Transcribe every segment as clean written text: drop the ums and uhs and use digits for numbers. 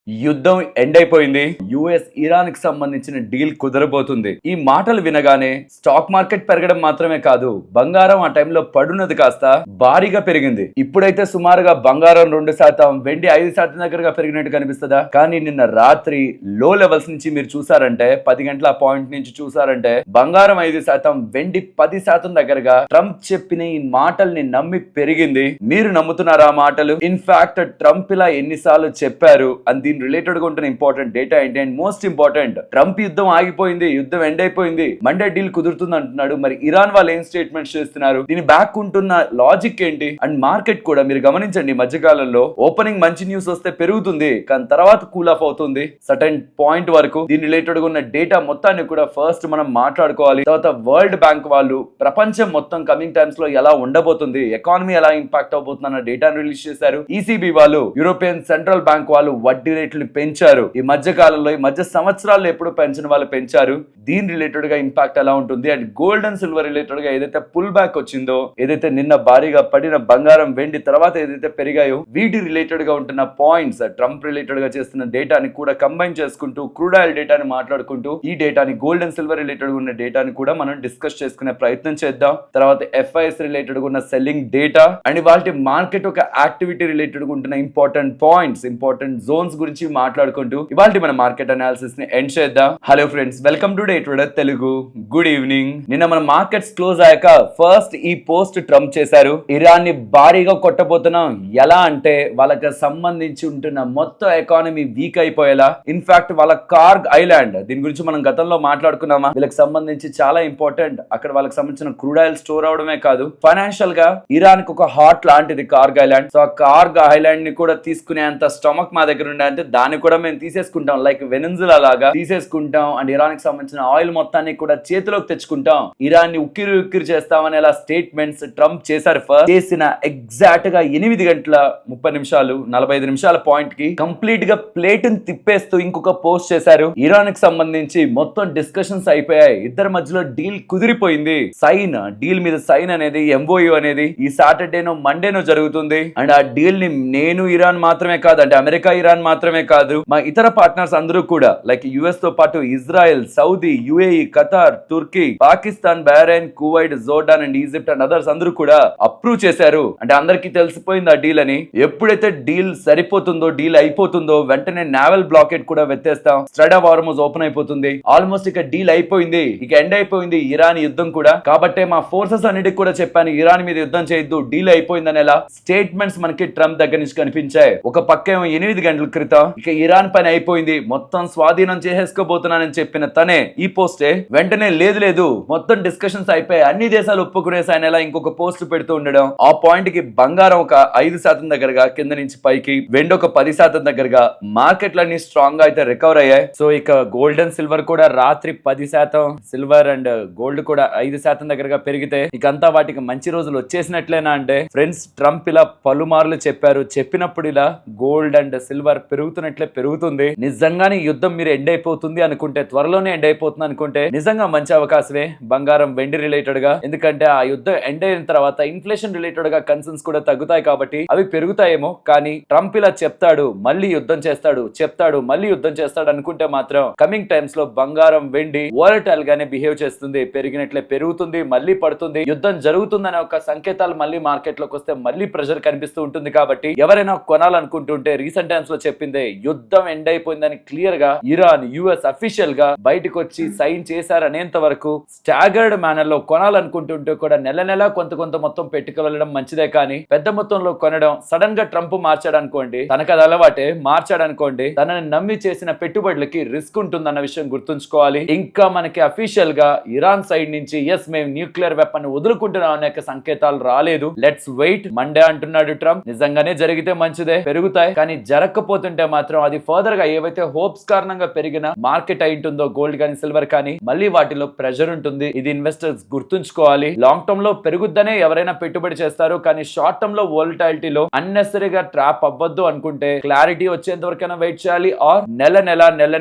యుద్ధం ఎండ్ అయిపోయింది. US Iran కి సంబంధించిన డీల్ కుదరబోతుంది. ఈ మాటలు వినగానే స్టాక్ మార్కెట్ పెరగడం మాత్రమే కాదు, బంగారం ఆ టైంలో పడున్నది కాస్త భారీగా పెరిగింది. ఇప్పుడైతే సుమారుగా బంగారం 2%, వెండి 5% దగ్గరగా పెరిగినట్టు కనిపిస్తుందా? కానీ నిన్న రాత్రి లో లెవెల్స్ నుంచి మీరు చూసారంటే, 10 గంటల పాయింట్ నుంచి చూసారంటే బంగారం 5%, వెండి 10% దగ్గరగా ట్రంప్ చెప్పిన ఈ మాటల్ని నమ్మి పెరిగింది. మీరు నమ్ముతున్నారా ఆ మాటలు? ఇన్ఫాక్ట్ ట్రంప్ ఇలా ఎన్నిసార్లు చెప్పారు అని దీని రిలేటెడ్ గా ఉంటున్న ఇంపార్టెంట్ డేటా ఏంటి అండ్ మోస్ట్ ఇంపార్టెంట్, ట్రంప్ యుద్ధం ఆగిపోయింది, యుద్ధం ఎండ్ అయిపోయింది, మండే డీల్ కుదురుతుంది అంటున్నాడు. మరి ఇరాన్ వాళ్ళు ఏం స్టేట్మెంట్స్ చేస్తున్నారు, దీని బ్యాక్ ఉంటున్న లాజిక్ ఏంటి? అండ్ మార్కెట్ కూడా మీరు గమనించండి, మధ్యకాలంలో ఓపెనింగ్ మంచి న్యూస్ వస్తే పెరుగుతుంది, కానీ తర్వాత కూల్ ఆఫ్ అవుతుంది సర్టెన్ పాయింట్ వరకు. దీని రిలేటెడ్ గా ఉన్న డేటా మొత్తాన్ని కూడా ఫస్ట్ మనం మాట్లాడుకోవాలి. తర్వాత వరల్డ్ బ్యాంక్ వాళ్ళు ప్రపంచం మొత్తం కమింగ్ టైమ్స్ లో ఎలా ఉండబోతుంది, ఎకానమీ ఎలా ఇంపాక్ట్ అవబోతుంది అన్న డేటాను రిలీజ్ చేశారు. ఈసీబీ వాళ్ళు, యూరోపియన్ సెంట్రల్ బ్యాంక్ వాళ్ళు వడ్డీ రేట్లు పెంచారు. ఈ మధ్య కాలంలో, ఈ మధ్య సంవత్సరాల్లో ఎప్పుడు పెంచిన వాళ్ళు పెంచారు. దీని రిలేటెడ్ గా ఇంపాక్ట్ ఎలా ఉంటుంది and gold and silver related గా ఏదైతే పుల్ బ్యాక్ వచ్చిందో, ఏదైతే నిన్న భారీగా పడిన బంగారం వెండి తర్వాత ఏదైతే పెరిగాయో, వీటి రిలేటెడ్ గా ఉంటున్న పాయింట్స్, ట్రంప్ రిలేటెడ్ గా చేస్తున్న డేటాని కూడా కంబైన్ చేసుకుంటూ, క్రూడ్ ఆయిల్ డేటాని మాట్లాడుకుంటూ, ఈ డేటాని గోల్డ్ అండ్ సిల్వర్ రిలేటెడ్ ఉన్న డేటాని కూడా మనం డిస్కస్ చేసుకునే ప్రయత్నం చేద్దాం. తర్వాత ఎఫ్ఐఎస్ రిలేటెడ్ ఉన్న సెల్లింగ్ డేటా అండ్ వాటి మార్కెట్ ఒక యాక్టివిటీ రిలేటెడ్ గా ఉంటున్న ఇంపార్టెంట్ పాయింట్స్, ఇంపార్టెంట్ జోన్స్ గురించి మాట్లాడుకుంటూ ఇవాళ మన మార్కెట్ అనాలిసిస్ ని ఎండ్ చేద్దాం. Hello friends, welcome to day trader Telugu. Good evening. నిన్న మన మార్కెట్స్ క్లోజ్ అయ్యాక ఫస్ట్ ఈ పోస్ట్ ట్రంప్ చేశారు, ఇరాన్ ని భారీగా కొట్టబోతున్నాం. ఎలా అంటే వాళ్ళకి సంబంధించి ఉంటున్న మొత్తం ఎకానమీ వీక్ అయిపోయేలా. ఇన్ఫాక్ట్ వాళ్ళ కార్గ్ ఐలాండ్, దీని గురించి మనం గతంలో మాట్లాడుకున్నామా, వీళ్ళకి సంబంధించి చాలా ఇంపార్టెంట్. అక్కడ వాళ్ళకి సంబంధించిన క్రూడ్ ఆయిల్ స్టోర్ అవడమే కాదు, ఫైనాన్షియల్ గా ఇరాన్ కి ఒక హార్ట్ లాంటిది కార్గ్ ఐలాండ్. సో ఆ కార్గ్ ఐలాండ్ ని కూడా తీసుకునే అంత స్టమక్ మా దగ్గర ఉండే, అంటే దాన్ని కూడా మేము తీసేసుకుంటాం, లైక్ వెనెజులా లాగా తీసేసుకుంటాం. అండ్ ఇరాన్ కి సంబంధించిన ఆయిల్ మొత్తాన్ని కూడా చేతిలోకి తెచ్చుకుంటాం, ఇరాన్ ని ఉక్కిరి ఉక్కిరి చేస్తామని అలా స్టేట్మెంట్స్ ట్రంప్ చేశారు. ఫస్ట్ చేసిన ఎగ్జాక్ట్ గా 8 గంటల 30 నిమిషాలు 45 నిమిషాల పాయింట్ కి కంప్లీట్ గా ప్లేట్ ని తిప్పేస్తూ ఇంకొక పోస్ట్ చేశారు. ఇరాన్ కి సంబంధించి మొత్తం డిస్కషన్స్ అయిపోయాయి, ఇద్దరి మధ్యలో డీల్ కుదిరిపోయింది. సైన్, డీల్ మీద సైన్ అనేది, ఎంఓయూ అనేది ఈ సాటర్డేనో మండేనో జరుగుతుంది. అండ్ ఆ డీల్ ని నేను ఇరాన్ మాత్రమే కాదు, అంటే అమెరికా ఇరాన్ మాత్రమే కాదు, మా ఇతర పార్ట్నర్స్ అందరూ కూడా, లైక్ యుఎస్ తో పాటు Israel, Saudi, UAE, Qatar, Turkey, Pakistan, Bahrain, Kuwait, Jordan and Egypt and others అందరూ కూడా అప్రూవ్ చేశారు. అంటే అందరికీ తెలిసిపోయింది ఆ డీల్ అని. ఎప్పుడైతే డీల్ సరిపోతుందో, డీల్ అయిపోతుందో, వెంటనే నావల్ బ్లాకెట్ కూడా వెత్తేస్తాం, స్ట్రైట్ ఆఫ్ హార్మోజ్ ఓపెన్ అయిపోతుంది. ఆల్మోస్ట్ ఇక డీల్ అయిపోయింది, ఇక ఎండ్ అయిపోయింది ఇరాన్ యుద్ధం కూడా. కాబట్టే మా ఫోర్సెస్ అన్నిటికి కూడా చెప్పాను, ఇరాన్ మీద యుద్ధం చేయొద్దు, డీల్ అయిపోయిందని. ఎలా స్టేట్మెంట్స్ మనకి ట్రంప్ దగ్గర నుంచి కనిపించాయి. ఒక పక్కేమో 8 గంటల క్రితం ఇక ఇరాన్ పని అయిపోయింది, మొత్తం స్వాధీనం చేసేసుకోబోతున్నానని చెప్పిన తనే ఈ పోస్టే వెంటనే లేదు లేదు మొత్తం డిస్కషన్స్ అయిపోయి అన్ని దేశాలు ఒప్పుకునేసాయనేలా ఇంకొక పోస్ట్ పెడుతూ ఉండడం. ఆ పాయింట్ కి బంగారం ఒక 5% దగ్గరగా కింద నుంచి పైకి, వెండి ఒక 10% దగ్గరగా మార్కెట్లన్నీ స్ట్రాంగ్ గా అయితే రికవర్ అయ్యాయి. సో ఇక గోల్డ్ అండ్ సిల్వర్ కూడా రాత్రి 10%, సిల్వర్ అండ్ గోల్డ్ కూడా 5% దగ్గరగా పెరిగితే ఇకంతా వాటికి మంచి రోజులు వచ్చేసినట్లేనా అంటే ఫ్రెండ్స్, ట్రంప్ ఇలా పలుమార్లు చెప్పారు, చెప్పినప్పుడు ఇలా గోల్డ్ అండ్ సిల్వర్ పెరుగుతున్నట్లే పెరుగుతుంది. నిజంగానే యుద్ధం మీరు ఎండ్ అయిపోతుంది అనుకుంటే, త్వరలోనే ఎండ్ అయిపోతుంది అనుకుంటే నిజంగా మంచి అవకాశమే బంగారం వెండి రిలేటెడ్ గా. ఎందుకంటే ఆ యుద్ధం ఎండ్ అయిన తర్వాత ఇన్ఫ్లేషన్ రిలేటెడ్ గా కన్సర్న్స్ కూడా తగ్గుతాయి కాబట్టి అవి పెరుగుతాయేమో. కానీ ట్రంప్ ఇలా చెప్తాడు, మళ్ళీ యుద్ధం చేస్తాడు, చెప్తాడు, మళ్ళీ యుద్ధం చేస్తాడు అనుకుంటే మాత్రం కమింగ్ టైమ్స్ లో బంగారం వెండి వోలటైల్ గానే బిహేవ్ చేస్తుంది, పెరిగినట్లే పెరుగుతుంది, మళ్ళీ పడుతుంది. యుద్ధం జరుగుతుందనే ఒక సంకేతాలు మళ్ళీ మార్కెట్ లోకి వస్తే మళ్ళీ ప్రెషర్ కనిపిస్తూ ఉంటుంది. కాబట్టి ఎవరైనా కొనాలనుకుంటుంటే రీసెంట్ టైమ్స్ లో చెప్పిందే, యుద్ధం ఎండ్ అయిపోయిందని క్లియర్ గా ఇరాన్, యుఎస్ అఫీషియల్ గా బయటకు వచ్చి సైన్ చేశారనేంత వరకు స్టాగర్డ్ మేనర్ లో కొనాలనుకుంటుంటే కూడా నెల నెల కొంత మొత్తం పెట్టుకు వెళ్ళడం మంచిదే. కానీ పెద్ద మొత్తంలో కొనడం, సడన్ గా ట్రంప్ మార్చాడు అనుకోండి, తనకు అది అలవాటే, మార్చాడు అనుకోండి, తనని నమ్మి చేసిన పెట్టుబడులకి రిస్క్ ఉంటుందన్న విషయం గుర్తుంచుకోవాలి. ఇంకా మనకి అఫీషియల్ గా ఇరాన్ సైడ్ నుంచి ఎస్ మేము న్యూక్లియర్ వెపన్ వదులుకుంటున్నాం అనే సంకేతాలు రాలేదు. లెట్స్ వెయిట్, మండే అంటున్నాడు ట్రంప్. నిజంగానే జరిగితే మంచిదే, పెరుగుతాయి. కానీ జరగకపోతుంటే మాత్రం అది ఫర్దర్ గా ఏవైతే హోప్స్ కారణంగా పెరిగిన మార్కెట్ అయి ఉంటుందో, గోల్డ్ కానీ సిల్వర్ కానీ, మళ్ళీ వాటిలో ప్రెషర్ ఉంటుంది. ఇది ఇన్వెస్టర్స్ గుర్తుంచుకోవాలి. లాంగ్ టర్మ్ లో పెరుగుద్దనే ఎవరైనా పెట్టుబడి చేస్తారు, కానీ షార్ట్ టర్మ్ లో వోలటాలిటీలో అన్నెసరీగా ట్రాప్ అవ్వద్దు అనుకుంటే క్లారిటీ వచ్చేంత వరకైనా వెయిట్ చేయాలి. ఆర్ నెల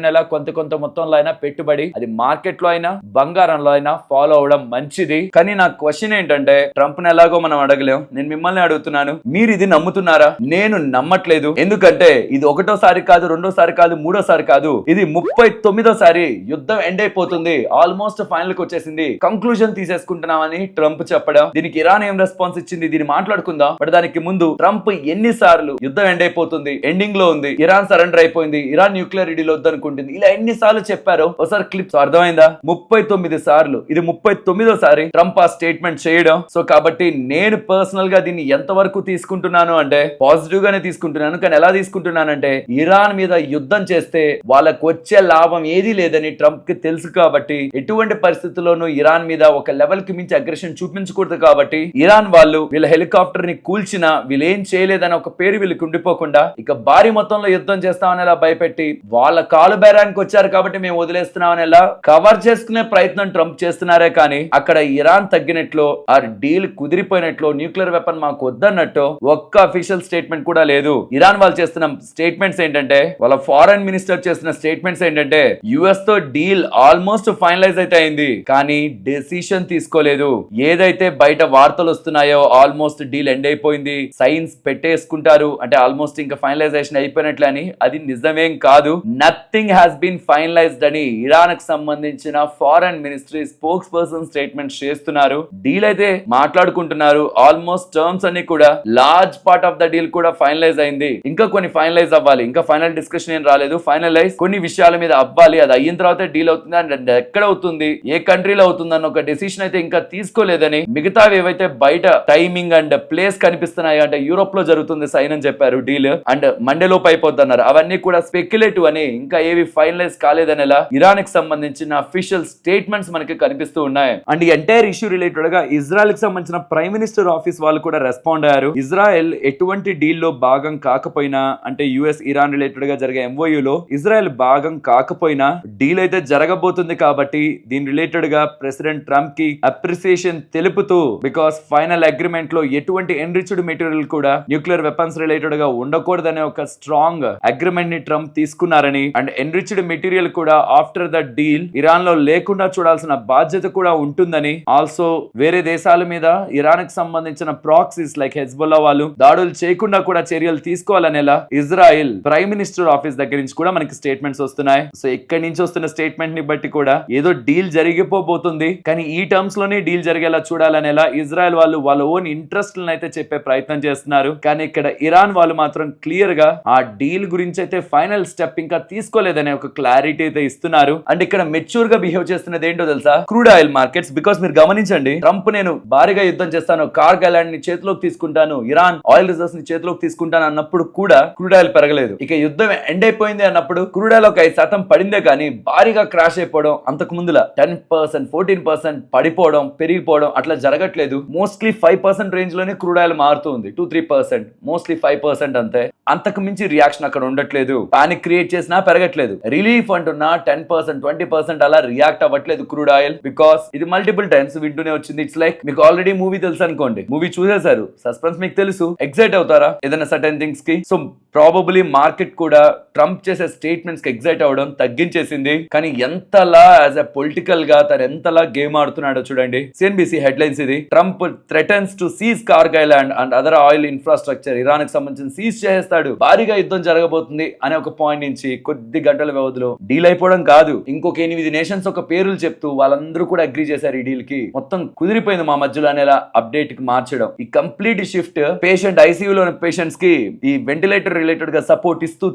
నెల కొంత మొత్తంలో అయినా పెట్టుబడి, అది మార్కెట్ లో అయినా బంగారంలో అయినా ఫాలో అవడం మంచిది. కానీ నా క్వశ్చన్ ఏంటంటే, ట్రంప్ ని ఎలాగో మనం అడగలేం, నేను మిమ్మల్ని అడుగుతున్నాను, మీరు ఇది నమ్ముతున్నారా? నేను నమ్మట్లేదు. ఎందుకంటే ఇది ఒకటో ఒకటోసారి కాదు, రెండోసారి కాదు, మూడోసారి కాదు, ఇది 39వ యుద్ధం ఎండ్ అయిపోతుంది, ఆల్మోస్ట్ ఫైనల్ కి వచ్చేసింది, కంక్లూజన్ తీసేసుకుంటున్నామని ట్రంప్ చెప్పడం. దీనికి ఇరాన్ ఏం రెస్పాన్స్ ఇచ్చింది, దీన్ని మాట్లాడుకుందాం. బట్ దానికి ముందు ట్రంప్ ఎన్నిసార్లు యుద్ధం ఎండ్ అయిపోతుంది, ఎండింగ్ లో ఉంది, ఇరాన్ సరెండర్ అయిపోయింది, ఇరాన్ న్యూక్లియర్ డీల్ వద్దనుకుంటుంది, ఇలా ఎన్నిసార్లు చెప్పారో ఒకసారి క్లిప్స్ అర్థమైందా? 39 సార్లు. ఇది 39వ ట్రంప్ ఆ స్టేట్మెంట్ చేయడం. సో కాబట్టి నేను పర్సనల్ గా దీన్ని ఎంతవరకు తీసుకుంటున్నాను అంటే పాజిటివ్ గానే తీసుకుంటున్నాను. కానీ ఎలా తీసుకుంటున్నానంటే ఇరాన్ మీద యుద్ధం చేస్తే వాళ్ళకు వచ్చే లాభం ఏదీ లేదని ట్రంప్ కి తెలుసు కాబట్టి ఎటువంటి పరిస్థితుల్లోనూ ఇరాన్ మీద ఒక లెవెల్ కి మించి అగ్రెషన్ చూపించకూడదు. కాబట్టి ఇరాన్ వాళ్ళు వీళ్ళ హెలికాప్టర్ ని కూల్చినా వీళ్ళు ఏం చేయలేదని ఒక పేరు వీళ్ళకి ఉండిపోకుండా ఇక భారీ మొత్తంలో యుద్ధం చేస్తామని ఎలా భయపెట్టి వాళ్ళ కాలు బేరానికి వచ్చారు కాబట్టి మేము వదిలేస్తున్నామని ఎలా కవర్ చేసుకునే ప్రయత్నం ట్రంప్ చేస్తున్నారే కానీ అక్కడ ఇరాన్ తగ్గినట్లు ఆ డీల్ కుదిరిపోయినట్లు న్యూక్లియర్ వెపన్ మాకు వద్దన్నట్టు ఒక్క అఫీషియల్ స్టేట్మెంట్ కూడా లేదు. ఇరాన్ వాళ్ళు చేస్తున్న స్టేట్మెంట్స్ ఏంటంటే, వాళ్ళ ఫారెన్ మినిస్టర్ చేస్తున్న స్టేట్మెంట్స్ ఏంటంటే యుఎస్ తో డీల్ ఆల్మోస్ట్ ఫైనలైజ్ అయితే అయింది కానీ డెసిషన్ తీసుకోలేదు. ఏదైతే బయట వార్తలు వస్తున్నాయో ఆల్మోస్ట్ డీల్ ఎండ్ అయిపోయింది, సైన్స్ పెట్టేసుకుంటారు అంటే ఆల్మోస్ట్ ఇంకా ఫైనలైజేషన్ అయిపోయినట్లు అని, అది నిజమేం కాదు. నథింగ్ హ్యాస్ బీన్ ఫైనలైజ్డ్ అని ఇరాన్ కి సంబంధించిన foreign ministry spokes person statement చేస్తున్నారు. డీల్ అయితే మాట్లాడుకుంటున్నారు, ఆల్మోస్ట్ టర్మ్స్ అన్ని కూడా large part of the deal కూడా ఫైనలైజ్ అయింది. ఇంకా కొన్ని ఫైనలైజ్ అవ్వాలి, ఇంకా ఫైనల్ డిస్కషన్ ఏం రాలేదు. ఫైనలైజ్ కొన్ని విషయాల మీద అవ్వాలి, అది అయిన తర్వాత డీల్ అవుతుంది అండ్ ఎక్కడ అవుతుంది, ఏ కంట్రీలో అవుతుంది అన్న ఒక డెసిషన్ అయితే ఇంకా తీసుకోలేదని, మిగతావి ఏవైతే బయట టైమింగ్ అండ్ ప్లేస్ కనిపిస్తున్నాయి అంటే యూరోప్ లో జరుగుతుంది సైన్ అని చెప్పారు డీల్ అండ్ మండే లోపు అయిపోద్ది అన్నారు, అవన్నీ కూడా స్పెక్యులేటివ్ అని, ఇంకా ఏవి ఫైనలైజ్ కాలేదనేలా ఇరాన్ కి సంబంధించిన అఫీషియల్ స్టేట్మెంట్స్ మనకి కనిపిస్తూ ఉన్నాయి. అండ్ ఈ ఎంటైర్ ఇష్యూ రిలేటెడ్ గా ఇజ్రాయెల్ కి సంబంధించిన ప్రైమ్ మినిస్టర్ ఆఫీస్ వాళ్ళు కూడా రెస్పాండ్ అయ్యారు. ఇజ్రాయెల్ ఎటువంటి డీల్ లో భాగం కాకపోయినా అంటే యుఎస్ ఇరాన్ రిలేటెడ్ గా జరిగే MOU లో ఇజ్రాయెల్ భాగం కాకపోయినా డీల్ అయితే జరగబోతుంది కాబట్టి దీని రిలేటెడ్ గా ప్రెసిడెంట్ ట్రంప్ కి అప్రిసియేషన్ తెలుపుతూ, బికాస్ ఫైనల్ అగ్రిమెంట్ లో ఎటువంటి ఎన్రిచ్డ్ మెటీరియల్ కూడా న్యూక్లియర్ వెపన్స్ రిలేటెడ్ గా ఉండకూడదనే ఒక స్ట్రాంగ్ అగ్రిమెంట్ ని ట్రంప్ తీసుకున్నారని అండ్ ఎన్రిచ్డ్ మెటీరియల్ కూడా ఆఫ్టర్ ద డీల్ ఇరాన్ లో లేకుండా చూడాల్సిన బాధ్యత కూడా ఉంటుందని, ఆల్సో వేరే దేశాల మీద ఇరాన్ కి సంబంధించిన ప్రాక్సీస్ లైక్ హెజ్బొల్లా వాళ్ళు దాడులు చేయకుండా కూడా చర్యలు తీసుకోవాలనేలా ఇజ్రాయెల్ ప్రైమ్ మినిస్టర్ ఆఫీస్ దగ్గర నుంచి కూడా మనకి స్టేట్మెంట్స్ వస్తున్నాయి. సో ఇక్కడి నుంచి వస్తున్న స్టేట్మెంట్ ని బట్టి కూడా ఏదో డీల్ జరిగిపోబోతుంది కానీ ఈ టర్మ్స్ లోనే డీల్ జరిగేలా చూడాలనేలా ఇజ్రాయెల్ వాళ్ళు వాళ్ళ ఓన్ ఇంట్రెస్ట్ అయితే చెప్పే ప్రయత్నం చేస్తున్నారు. కానీ ఇక్కడ ఇరాన్ వాళ్ళు మాత్రం క్లియర్ గా ఆ డీల్ గురించి అయితే ఫైనల్ స్టెప్ ఇంకా తీసుకోలేదనే ఒక క్లారిటీ అయితే ఇస్తున్నారు. అండ్ ఇక్కడ మెచ్యూర్ గా బిహేవ్ చేస్తున్నది ఏంటో తెలుసా, క్రూడ్ ఆయిల్ మార్కెట్స్. బికాస్ మీరు గమనించండి, ట్రంప్ నేను భారీగా యుద్ధం చేస్తాను, కార్గిల్ ని చేతిలోకి తీసుకుంటాను, ఇరాన్ ఆయిల్ రిజర్వ్స్ ని చేతిలోకి తీసుకుంటాను అన్నప్పుడు కూడా క్రూడ్ ఆయిల్ పెరగలేదు. ఇక యుద్ధం ఎండ్ అయిపోయింది అన్నప్పుడు క్రూడ్ ఆయిల్ ఒక 5% పడిందే కానీ భారీగా క్రాష్ అయిపోవడం, అంతకు ముందులా 10%, 14% పడిపోవడం, పెరిగిపోవడం అట్లా జరగట్లేదు. మోస్ట్లీ 5% రేంజ్ లోనే క్రూడ్ ఆయిల్ మారుతుంది, 2-3%, మోస్ట్లీ 5% అంతే. అంతకు మించి రియాక్షన్ అక్కడ ఉండట్లేదు. పానిక్ క్రియేట్ చేసినా పెరగట్లేదు. రిలీఫ్ అంటున్నా 10%, 20% అలా రియాక్ట్ అవ్వట్లేదు క్రూడ్ ఆయిల్. బికాస్ ఇది మల్టిపుల్ టైమ్స్ వింటూనే వచ్చింది. ఇట్స్ లైక్ మీకు ఆల్రెడీ మూవీ తెలుసు అనుకోండి, మూవీ చూసేశారు, సస్పెన్స్ మీకు తెలుసు, ఎక్సైట్ అవుతారా ఏదైనా సర్టెన్ థింగ్స్ కి? సో ప్రాబబ్లీ మార్కెట్ కూడా ట్రంప్ చేసే స్టేట్మెంట్స్ కి ఎక్సైట్ అవడం తగ్గించేసింది. కానీ ఎంతలా యాజ్ ఎ పొలిటికల్ గా తను ఎంతలా గేమ్ ఆడుతున్నాడో చూడండి. CNBC హెడ్లైన్స్ ఇది, Trump threatens to seize Kargil and other oil infrastructure, Iran కి సంబంధించిన సీజ్ చేస్తాడు, భారీగా యుద్ధం జరగబోతుంది అనే ఒక పాయింట్ నుంచి కొద్ది గంటల వ్యవధిలో డీల్ అయిపోవడం కాదు, ఇంకొక 8 నేషన్స్ ఒక పేర్లు చెప్తూ వాళ్ళందరూ కూడా అగ్రీ చేశారు ఈ డీల్ కి, మొత్తం కుదిరిపోయింది మా మధ్యలో అనేలా అప్డేట్ కి మార్చడం. ఈ కంప్లీట్ షిఫ్ట్ పేషెంట్ ICU లో పేషెంట్స్ కి ఈ వెంటిలేటర్ రిలేటెడ్ గా సపోర్ట్ ఇస్తూ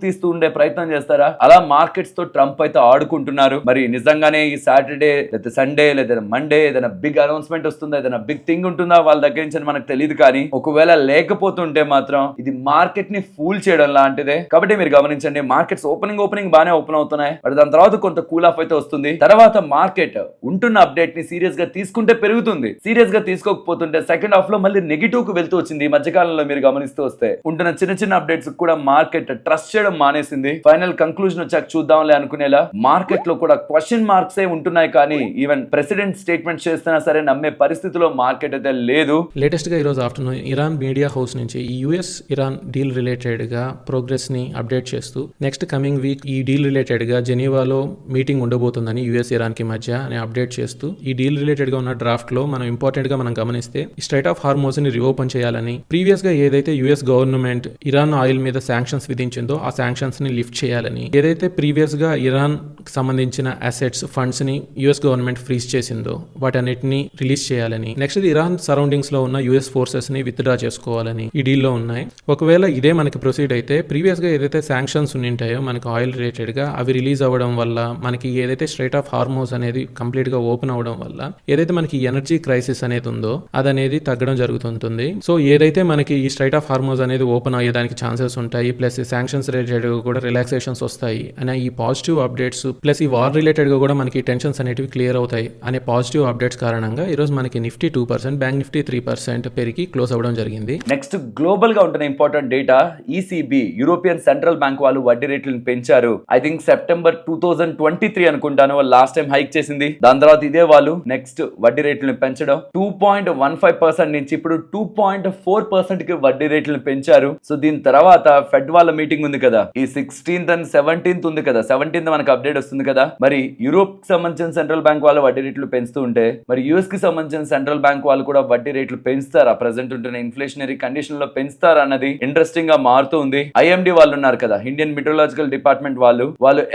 తీస్తూ ఉండే ప్రయత్నం చేస్తారా? అలా మార్కెట్స్ తో ట్రంప్ అయితే ఆడుకుంటున్నారు. మరి నిజంగానే ఈ సాటర్డే లేదా సండే లేదా మండే ఏదైనా బిగ్ అనౌన్స్మెంట్ వస్తుందా, ఏదైనా బిగ్ థింగ్ ఉంటుందా వాళ్ళ దగ్గర నుంచి మనకు తెలియదు. కానీ ఒకవేళ లేకపోతుంటే మాత్రం ఇది మార్కెట్ ని ఫూల్ చేయడం లాంటిదే. కాబట్టి మీరు గమనించండి, మార్కెట్స్ ఓపెనింగ్ బానే ఓపెన్ అవుతున్నాయి, బట్ దాని తర్వాత కొంత కూల్ ఆఫ్ అయితే వస్తుంది. తర్వాత మార్కెట్ ఉంటున్న అప్డేట్ ని సీరియస్ గా తీసుకుంటే పెరుగుతుంది, సీరియస్ గా తీసుకోకపోతుంటే సెకండ్ హాఫ్ లో మళ్ళీ నెగిటివ్ కు వెళ్తూ వచ్చింది. ఈ మధ్యకాలంలో మీరు గమనిస్తూ వస్తే ఉంటున్న చిన్న అప్డేట్స్ కూడా మార్కెట్ ట్రస్ట్ చేయడం మానేసింది. ఫైనల్ కంక్లూజన్ వచ్చాక చూద్దాంలే అనుకునేలా మార్కెట్ లో కూడా క్వశ్చన్ మార్క్స్ ఉంటున్నాయి. కానీ ఈవెన్ ప్రెసిడెంట్ స్టేట్మెంట్ చేస్తున్నా సరే నమ్మే పరిస్థితిలో మార్కెట్ అయితే లేదు. లేటెస్ట్ గా ఈరోజు ఆఫ్టర్నూన్ ఇరాన్ మీడియా హౌస్ నుంచి ఈ US ఇరాన్ డీల్ రిలేటెడ్ గా ప్రోగ్రెస్ ని అప్డేట్ చేస్తూ నెక్స్ట్ కమింగ్ వీక్ ఈ డీల్ రిలేటెడ్ గా జెనీవాలో మీటింగ్ ఉండబోతుందని US ఇరాన్ కి మధ్య అని అప్డేట్ చేస్తూ ఈ డీల్ రిలేటెడ్ గా ఉన్న డ్రాఫ్ట్ లో మనం ఇంపార్టెంట్ గా మనం గమనిస్తే స్ట్రైట్ ఆఫ్ హార్మోజ్ ని రీఓపెన్ చేయాలని, ప్రీవియస్ గా ఏదైతే US government Iran Iran oil మీద శాంక్షన్స్ విధించిందో ఆ శాంక్షన్స్ ని లిఫ్ట్ చేయాలని, ఏదైతే ప్రీవియస్ గా ఇరాన్ సంబంధించిన అసెట్స్ ఫండ్స్ ని యుఎస్ గవర్నమెంట్ ఫ్రీజ్ చేసిందో వాటన్నిటిని రిలీజ్ చేయాలని, నెక్స్ట్ ఇరాన్ సరౌండింగ్స్ లో ఉన్న యుఎస్ ఫోర్సెస్ ని విత్డ్రా చేసుకోవాలని ఈ డీల్లో ఉన్నాయి. ఒకవేళ ఇదే మనకి ప్రొసీడ్ అయితే ప్రీవియస్ గా ఏదైతే శాంక్షన్స్ ఉంటాయో మనకి ఆయిల్ రిలేటెడ్ గా అవి రిలీజ్ అవ్వడం వల్ల మనకి ఏదైతే స్ట్రైట్ ఆఫ్ హార్మోస్ అనేది కంప్లీట్ గా ఓపెన్ అవ్వడం వల్ల ఏదైతే మనకి ఎనర్జీ క్రైసిస్ అనేది ఉందో అదనేది తగ్గడం జరుగుతుంటుంది. సో ఏదైతే మనకి ఈ స్ట్రైట్ ఆఫ్ హార్మోస్ అనేది ఓపెన్ అయ్యేదానికి ఛాన్సెస్ ఉంటాయి, ప్లస్ శాంక్షన్స్ రిలేటెడ్ కూడా రిలాక్సేషన్స్ వస్తాయి అనే ఈ పాజిటివ్ అప్డేట్స్, ప్లస్ ఈ వార్ రిలేటెడ్ గా కూడా మనకి టెన్షన్స్ అనేటివి క్లియర్ అవుతాయి అనే పాజిటివ్ అప్డేట్స్ కారణంగా ఈరోజు మనకి నిఫ్టీ 2%, బ్యాంక్ నిఫ్టీ 3% పెరిగి క్లోజ్ అవ్వడం జరిగింది. నెక్స్ట్ గ్లోబల్ గా ఉంటున్న important data, ECB European central bank వాళ్ళు వడ్డీ రేట్లను పెంచారు. ఐ థింక్ సెప్టెంబర్ 2023 అనుకుంటాను వాళ్ళు లాస్ట్ టైం హైక్ చేసింది. దాని తర్వాత ఇదే వాళ్ళు నెక్స్ట్ వడ్డీ రేట్లను పెంచడం 2.15% నుంచి ఇప్పుడు 2.4% కి వడ్డీ రేట్లను పెంచారు. సో దీని తర్వాత ఫెడ్ వాళ్ళ మీటింగ్ ఉంది కదా, ఈ 16th and 17th ఉంది కదా, 17th మనకు అప్డేట్ వస్తుంది కదా. మరి యూరోప్ కి సంబంధించిన సెంట్రల్ బ్యాంక్ వాళ్ళు వడ్డీ రేట్లు పెంచుతూ ఉంటే మరి యుఎస్ కి సంబంధించిన సెంట్రల్ బ్యాంక్ వాళ్ళు కూడా వడ్డీ రేట్లు పెంచుతారా, ప్రెసెంట్ ఉంటున్న ఇన్ఫ్లేషనరీ కండిషన్ లో పెంచుతారా అన్నది ఇంట్రెస్టింగ్ గా మారుతూ ఉంది. ఐఎండి వాళ్ళు ఉన్నారు కదా, ఇండియన్ మెట్రోలాజికల్ డిపార్ట్మెంట్ వాళ్ళు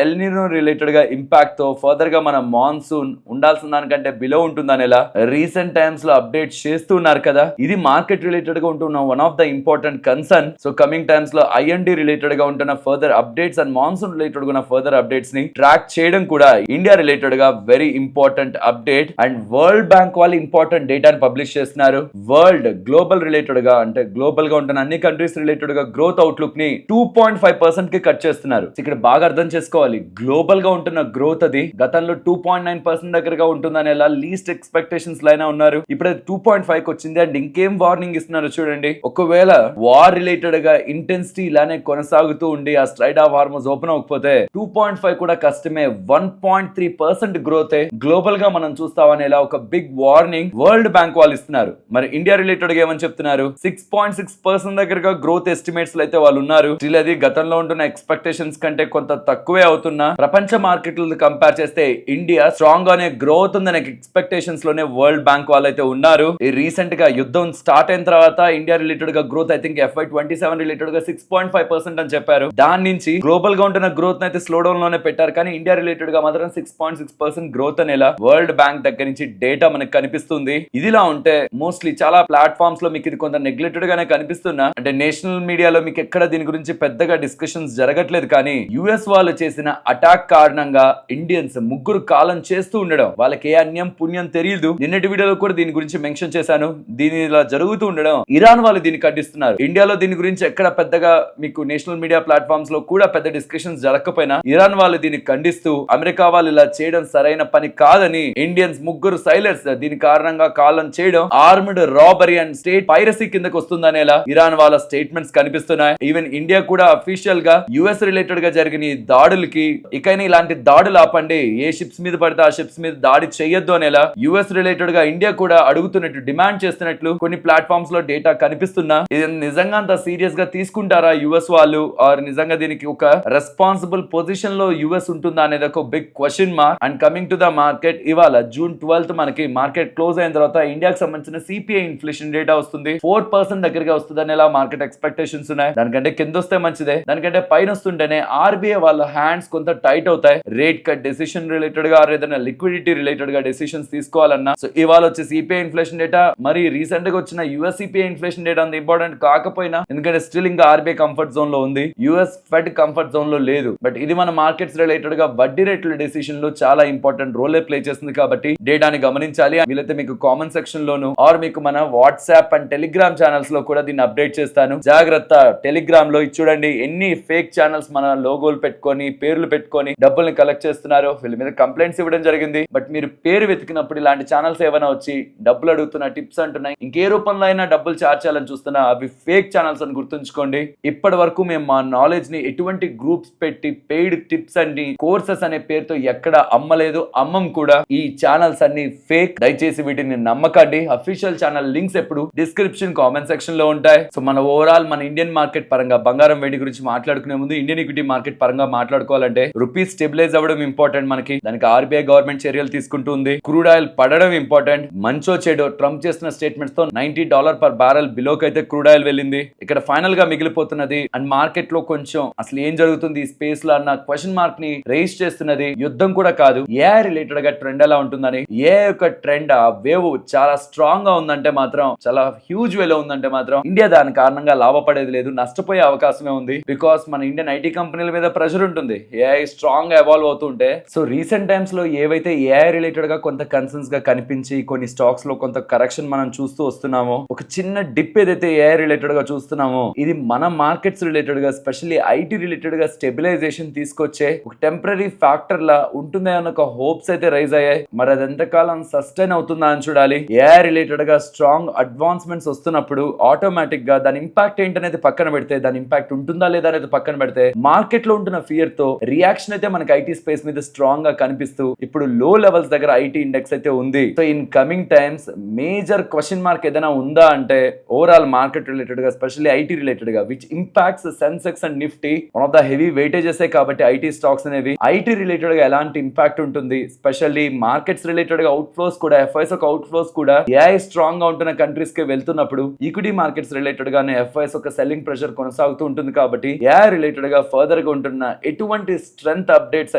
ఎల్ నినో రిలేటెడ్ గా ఇంపాక్ట్ తో ఫర్దర్ గా మన మాన్సూన్ ఉండాల్సిన దానికంటే బిలో ఉంటుందనేలా రీసెంట్ టైమ్స్ లో అప్డేట్ చేస్తూ ఉన్నారు కదా. ఇది మార్కెట్ రిలేటెడ్ గా ఉంటున్న one of the important concern. So coming times లో ఐఎండి రిలేటెడ్ గా ఉంటున్న further updates and monsoon related గా ఫర్దర్ అప్డేట్స్ ని ట్రాక్ చేయడం కూడా ఇండియా రిలేటెడ్ గా very important update. And world bank వాళ్ళు ఇంపార్టెంట్ డేటాని పబ్లిష్ చేస్తున్నారు. వరల్డ్ గ్లోబల్ రిలేటెడ్ గా అంటే గ్లోబల్ గా ఉంటున్న అన్ని కంట్రీస్ రిలేటెడ్ గా గ్రోత్ అవుట్లుక్ ని 2.5% కి కట్ చేస్తున్నారు. ఇక్కడ బాగా అర్థం చేసుకోవాలి, గ్లోబల్ గా ఉంటున్న గ్రోత్ అది గతంలో 2.9% దగ్గరగా ఉంటుందనేలా లీస్ట్ ఎక్స్పెక్టేషన్స్ లైనా ఉన్నారు. ఇప్పుడు 2.5 కి వచ్చింది. అండ్ ఇంకేం వార్నింగ్ ఇస్తున్నారు చూడండి, ఒకవేళ వార్ రిలేటెడ్ గా ఇంటెన్సిటీ ఇలానే కొనసాగుతూ ఉండి ఆ స్ట్రైట్ ఆఫ్ హార్మోస్ ఓపెన్ అవ్వకపోతే 2.5 కూడా కష్టమే, 1.3% గ్రోత్ గ్లోబల్ గా మనం చూస్తామనేలా ఒక బిగ్ వార్నింగ్ వరల్డ్ బ్యాంక్ వాళ్ళు ఇస్తున్నారు. మరి ఇండియా రిలేటెడ్ గా ఏమని చెప్తున్నారు, 6.6% దగ్గరగా గ్రోత్ ఎస్టిమేట్స్ అయితే వాళ్ళు ఉన్నారు. స్టిల్ అది గతంలో ఉంటున్న ఎక్స్పెక్టేషన్స్ కంటే కొంత తక్కువే అవుతున్నా ప్రపంచ మార్కెట్లను కంపేర్ చేస్తే ఇండియా స్ట్రాంగ్ గానే గ్రోత్ ఉందనే ఎక్స్పెక్టేషన్స్ లోనే వరల్డ్ బ్యాంక్ వాళ్ళైతే ఉన్నారు. ఈ రీసెంట్ గా యుద్ధం స్టార్ట్ అయిన తర్వాత ఇండియా రిలేటెడ్ గా growth I think FY27 related గా 6.5% అని చెప్పారు. దాని నుంచి గ్లోబల్ గా ఉంటున్న గ్రోత్ అయితే స్లో డౌన్ లోనే పెట్టారు, కానీ ఇండియా రిలేటెడ్ గా మాత్రం 6.6% గ్రోత్ అనేలా వరల్డ్ బ్యాంక్ దగ్గర నుంచి డేటా మనకు కనిపిస్తుంది. ఇదిలా ఉంటే మోస్ట్లీ చాలా ప్లాట్ఫామ్స్ లో మీకు ఇది కొంత నెగ్లెక్టెడ్ గానే కనిపిస్తున్నా, అంటే నేషనల్ మీడియాలో మీకు ఎక్కడ దీని గురించి పెద్దగా డిస్కషన్స్ జరగట్లేదు. కానీ యుఎస్ వాళ్ళు చేసిన అటాక్ కారణంగా ఇండియన్స్ ముగ్గురు కాలం చేస్తూ ఉండడం, వాళ్ళకి ఏ అన్యం పుణ్యం తెలియదు. నిన్నటి వీడియోలో కూడా దీని గురించి మెన్షన్ చేశాను. దీని ఇలా జరుగుతూ ఉండడం ఇరాన్ వాళ్ళు దీన్ని ఖండిస్తున్నారు. ఇండియాలో దీని గురించి ఎక్కడ పెద్దగా మీకు నేషనల్ మీడియా ప్లాట్ఫామ్స్ లో కూడా పెద్ద డిస్కషన్స్ జరగకపోయినా ఇరాన్ వాళ్ళు దీన్ని ఖండిస్తూ అమెరికా వాళ్ళు ఇలా చేయడం సరైన పని కాదని ఇండియన్స్ ముగ్గురు సైలర్స్ దీని కారణంగా కాలం చేయడం armed robbery and state piracy కిందకు వస్తుందనేలా ఇరాన్ వాళ్ళ స్టేట్మెంట్స్ కనిపిస్తున్నాయి. ఈవెన్ ఇండియా కూడా అఫీషియల్ గా యుఎస్ రిలేటెడ్ గా జరిగిన ఈ దాడులకి ఇకైనా ఇలాంటి దాడులు ఆపండి, ఏ షిప్స్ మీద పడితే ఆ షిప్స్ మీద దాడి చేయొద్దు అనేలా యుఎస్ రిలేటెడ్ గా ఇండియా కూడా అడుగుతున్నట్టు డిమాండ్ చేస్తున్నట్లు కొన్ని ప్లాట్ఫామ్స్ లో డేటా కనిపిస్తున్నా, ఇది నిజంగా అంత సీరియస్ గా తీసుకుంటారా యుఎస్ వాళ్ళు, ఆర్ నిజంగా దీనికి ఒక రెస్పాన్సిబుల్ పొజిషన్ లో యుఎస్ ఉంటుందా అనేది ఒక big question mark. And coming to the market, ఇవాళ June 12th మనకి మార్కెట్ క్లోజ్ అయిన తర్వాత ఇండియాకి సంబంధించిన సిపిఐ ఇన్ఫ్లేషన్ డేటా వస్తుంది. 4% దగ్గరగా వస్తుంది అనేలా మార్కెట్ ఎక్స్పెక్టేషన్స్ ఉన్నాయి. దానికంటే కింద వస్తే మంచిదే, దానికంటే పైన వస్తుంటేనే ఆర్బీఐ వాళ్ళ హ్యాండ్స్ కొంత టైట్ అవుతాయి. రేట్ కట్ డెసిషన్ రిలేటెడ్ గా ఏదైనా లిక్విడిటీ రిలేటెడ్ గా డెసిషన్స్ తీసుకోవాలన్నా. సో ఇవాళ వచ్చే సిపిఐ ఇన్ఫ్లేషన్ డేటా, మరి రీసెంట్ గా వచ్చిన యుఎస్ సిపిఐ ఇన్ఫ్లేషన్ డేటా అంత ఇంపార్టెంట్ కాకపోయినా, ఎందుకంటే స్టిల్ ఇంకా ఆర్బీఐ కంఫర్ట్ జోన్ లో ఉంది, యుఎస్ ఫెడ్ కంఫర్ట్ జోన్ లో లేదు. బట్ ఇది మన మార్కెట్స్ రిలేటెడ్ గా వడ్డీ రేట్ల డెసిషన్ లో చాలా ఇంపార్టెంట్ రోల్ ప్లే చేస్తుంది కాబట్టి డేటాని గమనించాలి. వీలైతే మీకు కామెంట్ సెక్షన్ లోను ఆర్ మీకు మన వాట్సాప్ అండ్ టెలిగ్రామ్ ఛానల్స్ లో కూడా దీన్ని అప్డేట్ చేస్తాను. జాగ్రత్త, టెలిగ్రామ్ లో చూడండి ఎన్ని ఫేక్ ఛానల్స్ మన లోగోలు పెట్టుకొని పేర్లు పెట్టుకొని డబ్బుల్ని కలెక్ట్ చేస్తున్నారు. వీళ్ళ మీద కంప్లైంట్స్ ఇవ్వడం జరిగింది. బట్ మీరు పేరు వెతికినప్పుడు ఇలాంటి ఛానల్స్ ఏమైనా వచ్చి డబ్బులు అడుగుతున్నా, టిప్స్ అంటున్నాయి, ఇంకే రూపంలో అయినా డబ్బులు చార్జ్ చేయాలని చూస్తున్నా, అవి ఫేక్ ఛానల్స్ అని గుర్తుంచుకోండి. ఇప్పటి వరకు మేము మా నాలెడ్జ్ ని ఎటువంటి గ్రూప్స్ పెట్టి పెయిడ్ టిప్స్ అండి కోర్సెస్ అనే పేరుతో ఎక్కడ అమ్మలేదు, అమ్మం కూడా. ఈ ఛానల్స్ అన్ని ఫేక్, దయచేసి వీటిని నమ్మకండి. అఫీషియల్ ఛానల్ లింక్స్ ఎప్పుడు డిస్క్రిప్షన్, కామెంట్ సెక్షన్ లో ఉంటాయి. సో మన ఓవరాల్ మన ఇండియన్ మార్కెట్ పరంగా బంగారం వెండి గురించి మాట్లాడుకునే ముందు ఇండియన్ ఈక్విటీ మార్కెట్ పరంగా మాట్లాడుకోవాలంటే రూపీ స్టెబిలైజ్ అవ్వడం ఇంపార్టెంట్ మనకి. దానికి ఆర్బీఐ గవర్నమెంట్ చర్యలు తీసుకుంటుంది. క్రూడ్ ఆయిల్ పడడం ఇంపార్టెంట్. మంచో చెడో ట్రంప్ చేసిన స్టేట్మెంట్స్ తో $90 per barrel బిలోకి అయితే క్రూడ్ ఆయిల్ వెళ్ళింది. ఇక్కడ ఫైనల్ గా మిగిలిపోతున్నది అండ్ మార్కెట్ లో కొంచెం అసలు ఏం జరుగుతుంది ఈ స్పేస్ లో అన్న క్వశ్చన్ మార్క్ ని రేస్ చేస్తున్నది యుద్ధం కూడా కాదు, ఏఐ రిలేటెడ్ గా ట్రెండ్ ఎలా ఉంటుందని. ఏ యొక్క ట్రెండ్ ఆ వేవ్ చాలా స్ట్రాంగ్ గా ఉందంటే మాత్రం, చాలా హ్యూజ్ వేలో ఉందంటే మాత్రం ఇండియా దాని కారణంగా లాభపడేది లేదు, నష్టపోయే అవకాశమే ఉంది. బికాస్ మన ఇండియన్ ఐటీ కంపెనీల మీద ప్రెషర్ ఉంటుంది ఏఐ స్ట్రాంగ్ ఎవాల్వ్ అవుతుంటే. సో రీసెంట్ టైమ్స్ లో ఏవైతే ఏఐ రిలేటెడ్ గా కొంత కన్సర్న్స్ గా కనిపించి కొన్ని స్టాక్స్ లో కొంత కరెక్షన్ మనం చూస్తూ వస్తున్నామో, ఒక చిన్న డిప్ ఏదైతే ఏఐ రిలేటెడ్ గా చూస్తున్నామో ఇది మన మార్కెట్స్ రిలేటెడ్ గా స్పెషల్లీ ఐటీ రిలేటెడ్ గా స్టెబిలైజేషన్ తీసుకొచ్చే ఒక టెంపరీ ఫ్యాక్టర్ లా ఉంటుంది అన్న ఒక హోప్స్ అయితే రైజ్ అయ్యాయి. మరి అది ఎంతకాలం సస్టైన్ అవుతుందా అని చూడాలి. ఏఐ రిలేటెడ్ గా స్ట్రాంగ్ అడ్వాన్స్మెంట్స్ వస్తున్నప్పుడు ఆటోమేటిక్ గా దాని ఇంపాక్ట్ ఏంటనేది పక్కన పెడితే, దాని ఇంపాక్ట్ ఉంటుందా లేదా అనేది పక్కన పెడితే, మార్కెట్ లో ఉంటున్న ఫియర్ తో రియాక్షన్ అయితే మనకి ఐటీ స్పేస్ మీద స్ట్రాంగ్ గా కనిపిస్తూ ఇప్పుడు లో లెవెల్స్ దగ్గర ఐటీ ఇండెక్స్ అయితే ఉంది. So in coming times major question mark ఏదైనా ఉందా అంటే ఓవరాల్ మార్కెట్ రిలేటెడ్ గా స్పెషల్లీ ఐటీ రిలేటెడ్ గా which impacts Sensex and Nifty, one of the heavy weightages కాబట్టి ఐటీ స్టాక్స్ అనేవి ఐటీ రిలేటెడ్ గా ఎలాంటి ఇంపాక్ట్ ఉంటుంది. స్పెషల్లీ మార్కెట్స్ రిలేటెడ్ గా అవుట్ ఫ్లోస్ కూడా, ఎఫ్ఐఎస్ ఒక అవుట్ ఫ్లోస్ కూడా ఏఐ స్ట్రాంగ్ గా ఉంటున్న కంట్రీస్ కి వెళ్తున్నప్పుడు ఈక్విటీ మార్కెట్స్ రిలేటెడ్ గానే ఎఫ్ఐఎస్ ఒక సెల్లింగ్ ప్రెషర్ కొనసాగుతూ ఉంటుంది. కాబట్టి ఏఐ రిలేటెడ్ గా ఫర్దర్ గా ఉంటున్న ఎటువంటి స్ట్రెంగ్త్ అప్డేట్స్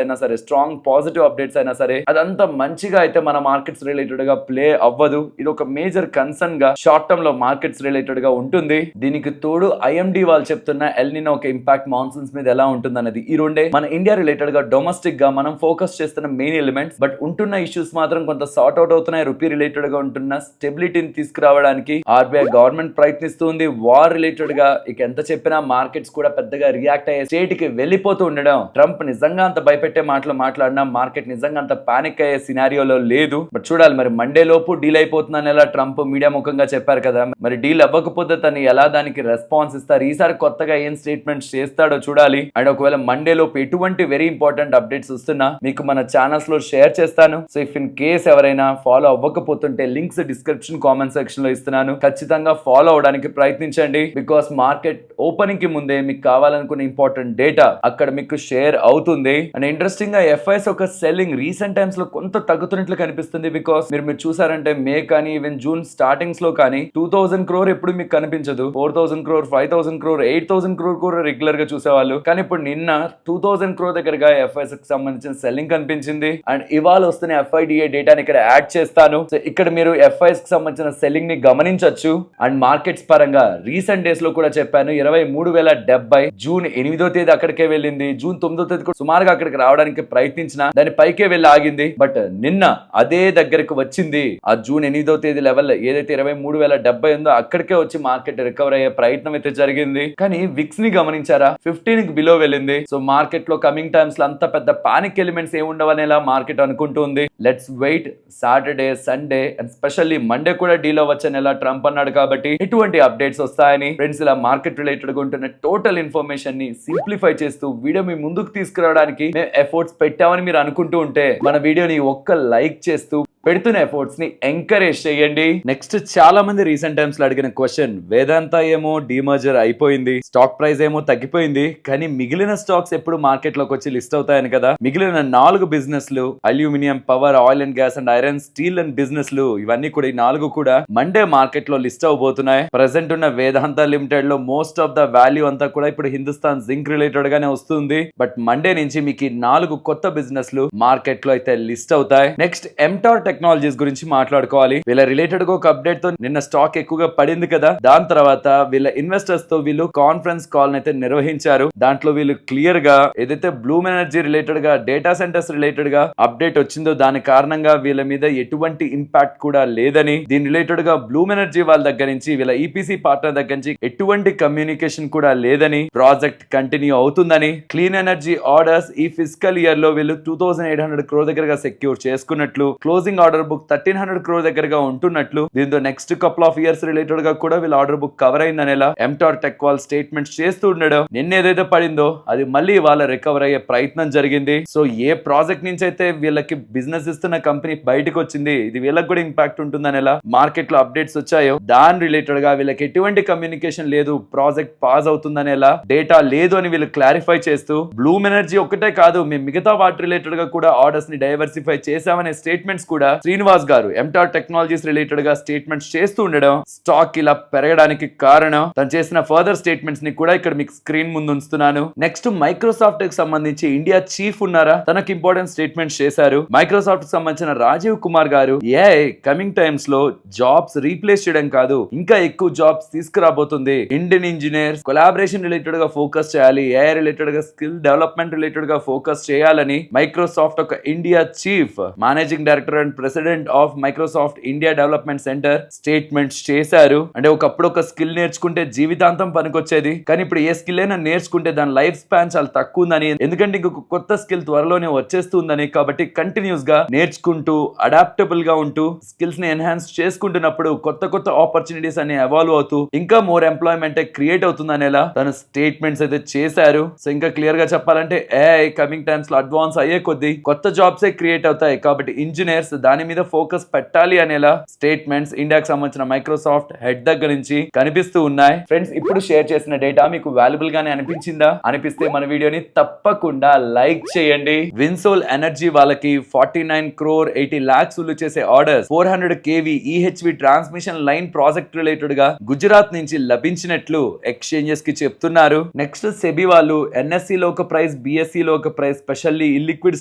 అయినా సరే, స్ట్రాంగ్ పాజిటివ్ అప్డేట్స్ అయినా సరే, అదంతా మంచిగా అయితే మన మార్కెట్స్ రిలేటెడ్ గా ప్లే అవ్వదు. ఇది ఒక మేజర్ కన్సర్న్ గా షార్ట్ టర్మ్ లో మార్కెట్స్ రిలేటెడ్ గా ఉంటుంది. దీనికి తోడు ఐఎండి వాళ్ళు చెప్తున్న ఎల్నినో ఒక ఇంపాక్ట్ మాన్సూన్స్ మీద ఎలా ఉంటుంది అనేది ఈ రెండే మన ఇండియా రిలేటెడ్ గా డొమెస్టిక్ గా మనం ఫోకస్ చేస్తున్న మెయిన్ ఎలిమెంట్స్. బట్ ఉంటున్న ఇష్యూస్ మాత్రం కొంత సార్ట్ అవుట్ అవుతున్నాయి. రూపీ రిలేటెడ్ గా ఉంటున్న స్టెబిలిటీని తీసుకురావడానికి ఆర్బీఐ గవర్నమెంట్ ప్రయత్నిస్తుంది. వార్ రిలేటెడ్ గా ఇక ఎంత చెప్పినా మార్కెట్స్ కూడా పెద్దగా రియాక్ట్ అయ్యే స్టేట్ కి వెళ్ళిపోతూ ఉండడం, ట్రంప్ నిజంగా అంత భయపెట్టే మాటలు మాట్లాడినా మార్కెట్ నిజంగా అంత పానిక్ అయ్యే సినారియోలో లేదు. బట్ చూడాలి మరి మండే లోపు డీల్ అయిపోతుందని ఎలా ట్రంప్ మీడియా ముఖంగా చెప్పారు కదా, మరి డీల్ అవ్వకపోతే తను ఎలా దానికి రెస్పాన్స్ ఇస్తారు, ఈసారి కొత్తగా ఏం స్టేట్మెంట్స్ చేస్తాడో చూడాలి. అండ్ ఒకవేళ మండే లోపు ఎటువంటి వెరీ ఇంపార్టెంట్ అప్డేట్స్ వస్తున్నా మీకు మన ఛానల్స్ లో షేర్ చేస్తాను. సో ఇఫ్ ఇన్ కేస్ ఎవరైనా ఫాలో అవ్వకపోతుంటే లింక్స్ డిస్క్రిప్షన్, కామెంట్ సెక్షన్ లో ఇస్తున్నాను. ఖచ్చితంగా ఫాలో అవడానికి ప్రయత్నించండి. బికాస్ మార్కెట్ ఓపెనింగ్ కి ముందే మీకు కావాలనుకున్న ఇంపార్టెంట్ డేటా అక్కడ మీకు షేర్ అవుతుంది. అండ్ ఇంట్రెస్టింగ్ గా ఎఫ్ఐఎస్ ఒక సెల్లింగ్ రీసెంట్ టైమ్స్ లో కొంత తగ్గుతున్నట్లు కనిపిస్తుంది. బికాస్ మీరు చూసారంటే మే కానీ ఈవెన్ జూన్ స్టార్టింగ్స్ లో కానీ 2000 crore ఎప్పుడు మీకు కనిపించదు. 4000 crore, 5000 crore, 8000 crore కూడా రెగ్యులర్ గా చూసేవాళ్ళు. కానీ ఇప్పుడు నిన్న 2000 crore దగ్గరగా ఎఫ్ఐఎస్ కి సంబంధించిన సెల్లింగ్ కనిపించింది. అండ్ ఇవాళ వస్తున్న ఎఫ్ఐడిఏ డేటాని ఇక్కడ యాడ్ చేస్తాను. సో ఇక్కడ మీరు ఎఫ్ఐఎస్ కి సంబంధించిన సెల్లింగ్ ని గమనించవచ్చు. అండ్ మార్కెట్స్ పరంగా రీసెంట్ డేస్ లో కూడా చెప్పాను 23,070 జూన్ 8వ తేదీ అక్కడికే వెళ్ళింది. జూన్ 9వ తేదీ కూడా సుమారుగా అక్కడికి రావడానికి ప్రయత్నించిన దాని పైకే వెళ్ళి ఆగింది. బట్ నిన్న అదే దగ్గరకు వచ్చింది. ఆ జూన్ 8వ తేదీ లెవెల్ ఏదైతే 23,070 ఉందో అక్కడికే వచ్చి మార్కెట్ రికవర్ అయ్యే ప్రయత్నం అయితే జరిగింది. కానీ విక్స్ ని గమనించారా, 15 కి బిలో వెళ్ళింది. సో మార్కెట్ లో కమింగ్ టైమ్స్ లో అంత పెద్ద పానిక్ ఎలిమెంట్స్ ఏముండవనేలా మార్కెట్ అనుకుంటుంది. Let's wait Saturday, Sunday and specially Monday కూడా డీల్ అవ్వచ్చని ఎలా ట్రంప్ అన్నాడు. కాబట్టి ఎటువంటి అప్డేట్స్ వస్తాయని ఫ్రెండ్స్ ఇలా మార్కెట్ రిలేటెడ్ గా ఉంటున్న టోటల్ ఇన్ఫర్మేషన్ ని సింప్లిఫై చేస్తూ వీడియో మీ ముందుకు తీసుకురావడానికి మేము ఎఫర్ట్స్ పెట్టామని మీరు అనుకుంటూ ఉంటే మన వీడియోని ఒక్క లైక్ చేస్తూ పెడుతున్న ఎఫర్ట్స్ ని ఎంకరేజ్ చేయండి. నెక్స్ట్ చాలా మంది రీసెంట్ టైమ్స్ లో అడిగిన క్వశ్చన్, వేదాంత ఏమో డీమర్జర్ అయిపోయింది, స్టాక్ ప్రైస్ ఏమో తగ్గిపోయింది, కానీ మిగిలిన స్టాక్స్ ఎప్పుడు మార్కెట్ లోకి వచ్చి లిస్ట్ అవుతాయని కదా. మిగిలిన 4 బిజినెస్లు aluminium, power, oil and gas and iron, steel and బిజినెస్లు ఇవన్నీ కూడా ఈ 4 కూడా మండే మార్కెట్ లో లిస్ట్ అవబోతున్నాయి. ప్రెసెంట్ ఉన్న వేదాంత లిమిటెడ్ లో మోస్ట్ ఆఫ్ ద వాల్యూ అంతా కూడా ఇప్పుడు హిందుస్థాన్ జింక్ రిలేటెడ్ గానే వస్తుంది. బట్ మండే నుంచి మీకు 4 కొత్త బిజినెస్లు మార్కెట్ లో అయితే లిస్ట్ అవుతాయి. నెక్స్ట్ ఎంటార్ టెక్నాలజీస్ గురించి మాట్లాడుకోవాలి. వీళ్ళ రిలేటెడ్ గా ఒక అప్డేట్ తో నిన్న స్టాక్ ఎక్కువగా పడింది కదా. దాని తర్వాత వీళ్ళ ఇన్వెస్టర్స్ తో వీళ్ళు కాన్ఫరెన్స్ కాల్ అయితే నిర్వహించారు. దాంట్లో వీళ్ళు క్లియర్ గా ఏదైతే బ్లూమ్ ఎనర్జీ రిలేటెడ్ గా, డేటా సెంటర్స్ రిలేటెడ్ గా అప్డేట్ వచ్చిందో దాని కారణంగా వీళ్ళ మీద ఎటువంటి ఇంపాక్ట్ కూడా లేదని, దీని రిలేటెడ్ గా బ్లూమ్ ఎనర్జీ వాళ్ళ దగ్గర నుంచి వీళ్ళ ఈపీసీ పార్ట్నర్ దగ్గర నుంచి ఎటువంటి కమ్యూనికేషన్ కూడా లేదని, ప్రాజెక్ట్ కంటిన్యూ అవుతుందని, క్లీన్ ఎనర్జీ ఆర్డర్స్ ఈ ఫిజికల్ ఇయర్ లో వీళ్ళు 2800 crore దగ్గరగా సెక్యూర్ చేసుకున్నట్లు, క్లోజింగ్ ఆర్డర్ బుక్ 1300 crore దగ్గరగా ఉంటున్నట్లు, దీంతో next couple of years related గా కూడా వీళ్ళ ఆర్డర్ బుక్ కవర్ అయిందనేలా ఎంటార్ టెక్ వాళ్ళు స్టేట్మెంట్స్ చేస్తూ ఉండడం, నిన్న ఏదైతే పడిందో అది మళ్ళీ వాళ్ళ రికవర్ అయ్యే ప్రయత్నం జరిగింది. సో ఏ ప్రాజెక్ట్ నుంచి అయితే వీళ్ళకి బిజినెస్ ఇస్తున్న కంపెనీ బయటకు వచ్చింది, ఇది వీళ్ళకి కూడా ఇంపాక్ట్ ఉంటుందనేలా మార్కెట్ లో అప్డేట్స్ వచ్చాయో దాని రిలేటెడ్ గా వీళ్ళకి ఎటువంటి కమ్యూనికేషన్ లేదు, ప్రాజెక్ట్ పాజ్ అవుతుందనేలా డేటా లేదు అని వీళ్ళు క్లారిఫై చేస్తూ, బ్లూమ్ ఎనర్జీ ఒకటే కాదు మేము మిగతా వాటి రిలేటెడ్ గా కూడా ఆర్డర్స్ ని డైవర్సిఫై చేశామనే స్టేట్మెంట్స్ కూడా శ్రీనివాస్ గారు ఎంటార్ టెక్నాలజీస్ రిలేటెడ్ గా స్టేట్మెంట్స్ చేస్తూ ఉండడం స్టాక్ ఇలా పెరగడానికి కారణం. తను చేసిన ఫర్దర్ స్టేట్మెంట్స్ ని కూడా ఇక్కడ మీకు స్క్రీన్ ముందు ఉంచుతున్నాను. నెక్స్ట్ మైక్రోసాఫ్ట్ కి సంబంధించి ఇండియా చీఫ్ ఉన్నారా, తనకు ఇంపార్టెంట్ స్టేట్మెంట్స్ చేశారు. మైక్రోసాఫ్ట్ కి సంబంధించిన రాజీవ్ కుమార్ గారు ఏఐ కమింగ్ టైమ్స్ లో జాబ్స్ రీప్లేస్ చేయడం కాదు ఇంకా ఎక్కువ జాబ్స్ తీసుకురాబోతుంది, ఇండియన్ ఇంజనీర్స్ కొలాబరేషన్ రిలేటెడ్ గా ఫోకస్ చేయాలి, ఏఐ రిలేటెడ్ గా స్కిల్ డెవలప్మెంట్ రిలేటెడ్ గా ఫోకస్ చేయాలని మైక్రోసాఫ్ట్ ఒక India chief managing director and president of Microsoft India development centre statements చేశారు. అంటే ఒకప్పుడు ఒక స్కిల్ నేర్చుకుంటే జీవితాంతం పనికొచ్చేది, కానీ ఇప్పుడు ఏ స్కిల్ అయినా నేర్చుకుంటే దాని లైఫ్ స్పాన్ చాలా తక్కువ ఉందని, ఎందుకంటే ఇంకొక కొత్త స్కిల్ త్వరలోనే వచ్చేస్తుందని, కాబట్టి కంటిన్యూస్ గా నేర్చుకుంటూ అడాప్టబుల్ గా ఉంటూ స్కిల్స్ ని ఎన్హాన్స్ చేసుకుంటున్నప్పుడు కొత్త కొత్త ఆపర్చునిటీస్ అన్ని ఎవాల్వ్ అవుతూ ఇంకా మోర్ ఎంప్లాయ్మెంట్ క్రియేట్ అవుతుంది అనేలా తన స్టేట్మెంట్స్ అయితే చేశారు. సో ఇంకా క్లియర్ గా చెప్పాలంటే ఏఐ కమింగ్ టైమ్స్ లో అడ్వాన్స్ అయ్యే కొద్దీ కొత్త జాబ్స్ క్రియేట్ అవుతాయి, కాబట్టి ఇంజనీర్స్ దాని మీద ఫోకస్ పెట్టాలి అనేలా స్టేట్మెంట్స్ ఇండియాకి సంబంధించిన మైక్రోసాఫ్ట్ హెడ్ దగ్గర నుంచి కనిపిస్తూ ఉన్నాయి. ఫ్రెండ్స్ ఇప్పుడు షేర్ చేసిన డేటా మీకు వాల్యుబుల్ గానే అనిపించిందా? అనిపిస్తే మన వీడియోని తప్పకుండా లైక్ చేయండి. విన్సోల్ ఎనర్జీ వాళ్ళకి 49 crore 80 lakhs చేసే orders 400 kV EHV transmission line project related గా గుజరాత్ నుంచి లభించినట్లు ఎక్స్చేంజెస్ కి చెప్తున్నారు. నెక్స్ట్ సెబీ వాళ్ళు ఎన్ఎస్సి లో ఒక ప్రైస్, బిఎస్సి లో ఒక price, specially illiquid